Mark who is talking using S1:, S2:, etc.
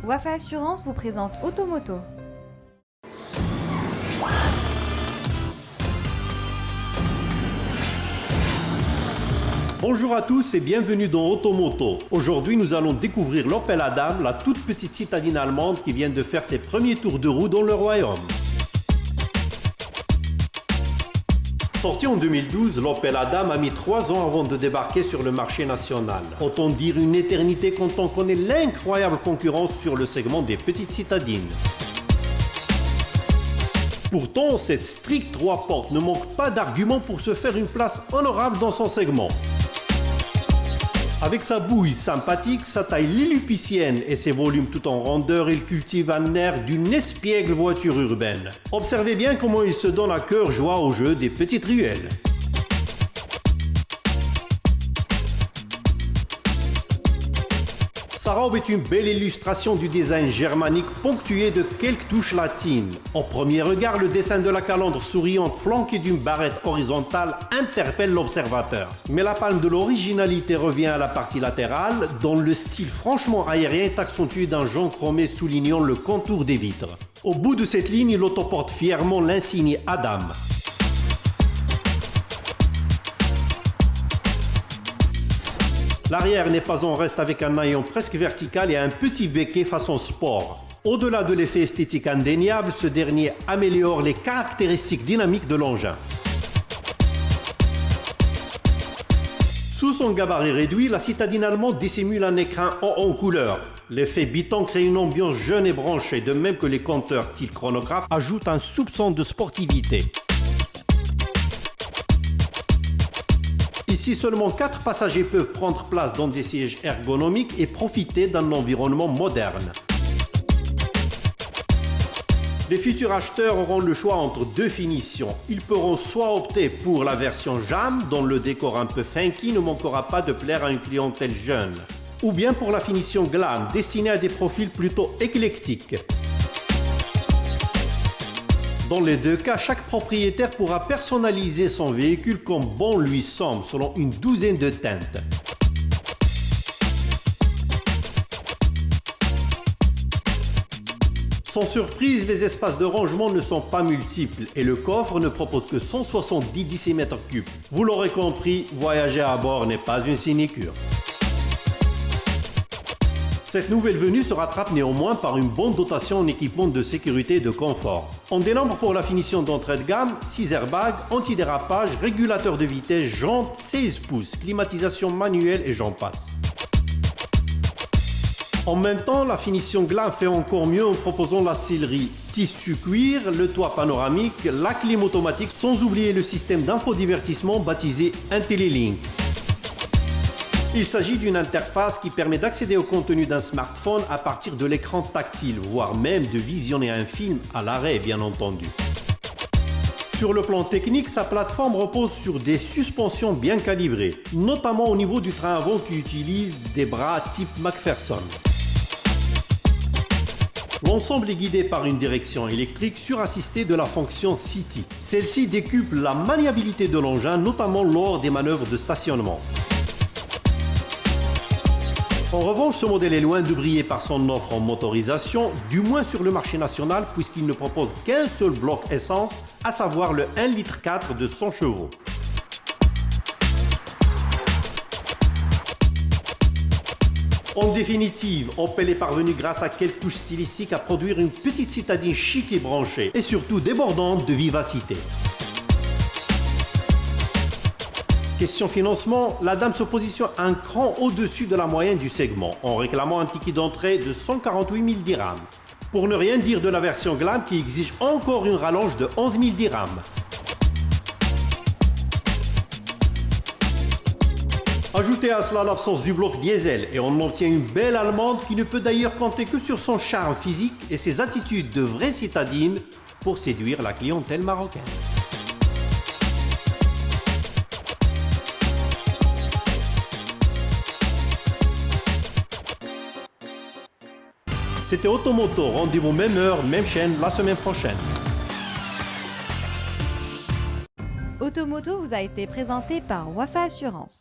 S1: Wafa Assurance vous présente Automoto.
S2: Bonjour à tous et bienvenue dans Automoto. Aujourd'hui, nous allons découvrir l'Opel Adam, la toute petite citadine allemande qui vient de faire ses premiers tours de roue dans le royaume. Sorti en 2012, l'Opel Adam a mis 3 ans avant de débarquer sur le marché national. Autant dire une éternité quand on connaît l'incroyable concurrence sur le segment des petites citadines. Pourtant, cette stricte 3 portes ne manque pas d'arguments pour se faire une place honorable dans son segment. Avec sa bouille sympathique, sa taille lilliputienne et ses volumes tout en rondeur, il cultive un air d'une espiègle voiture urbaine. Observez bien comment il se donne à cœur joie au jeu des petites ruelles. Sa robe est une belle illustration du design germanique ponctué de quelques touches latines. Au premier regard, le dessin de la calandre souriante flanquée d'une barrette horizontale interpelle l'observateur. Mais la palme de l'originalité revient à la partie latérale, dont le style franchement aérien est accentué d'un jaune chromé soulignant le contour des vitres. Au bout de cette ligne, il autoporte fièrement l'insigne Adam. L'arrière n'est pas en reste avec un haillon presque vertical et un petit becquet façon sport. Au-delà de l'effet esthétique indéniable, ce dernier améliore les caractéristiques dynamiques de l'engin. Sous son gabarit réduit, la citadine allemande dissimule un écran en couleur. L'effet biton crée une ambiance jeune et branchée, de même que les compteurs style chronographe ajoutent un soupçon de sportivité. Ici, seulement 4 passagers peuvent prendre place dans des sièges ergonomiques et profiter d'un environnement moderne. Les futurs acheteurs auront le choix entre 2 finitions. Ils pourront soit opter pour la version Jam, dont le décor un peu funky ne manquera pas de plaire à une clientèle jeune, ou bien pour la finition Glam, destinée à des profils plutôt éclectiques. Dans les 2 cas, chaque propriétaire pourra personnaliser son véhicule comme bon lui semble, selon une douzaine de teintes. Sans surprise, les espaces de rangement ne sont pas multiples et le coffre ne propose que 170 décimètres cubes. Vous l'aurez compris, voyager à bord n'est pas une sinécure. Cette nouvelle venue se rattrape néanmoins par une bonne dotation en équipement de sécurité et de confort. On dénombre pour la finition d'entrée de gamme 6 airbags, antidérapage, régulateur de vitesse, jantes 16 pouces, climatisation manuelle et j'en passe. En même temps, la finition Glam fait encore mieux en proposant la sellerie tissu cuir, le toit panoramique, la clim automatique, sans oublier le système d'infodivertissement baptisé IntelliLink. Il s'agit d'une interface qui permet d'accéder au contenu d'un smartphone à partir de l'écran tactile, voire même de visionner un film à l'arrêt, bien entendu. Sur le plan technique, sa plateforme repose sur des suspensions bien calibrées, notamment au niveau du train avant qui utilise des bras type McPherson. L'ensemble est guidé par une direction électrique surassistée de la fonction City. Celle-ci décuple la maniabilité de l'engin, notamment lors des manœuvres de stationnement. En revanche, ce modèle est loin de briller par son offre en motorisation, du moins sur le marché national, puisqu'il ne propose qu'un seul bloc essence, à savoir le 1,4 litre de 100 chevaux. En définitive, Opel est parvenu grâce à quelques touches stylistiques à produire une petite citadine chic et branchée, et surtout débordante de vivacité. Question financement, la dame se positionne un cran au-dessus de la moyenne du segment, en réclamant un ticket d'entrée de 148 000 dirhams. Pour ne rien dire de la version Glam qui exige encore une rallonge de 11 000 dirhams. Ajoutez à cela l'absence du bloc diesel et on obtient une belle allemande qui ne peut d'ailleurs compter que sur son charme physique et ses attitudes de vraie citadine pour séduire la clientèle marocaine. C'était Automoto, rendez-vous même heure, même chaîne, la semaine prochaine.
S1: Automoto vous a été présenté par Wafa Assurance.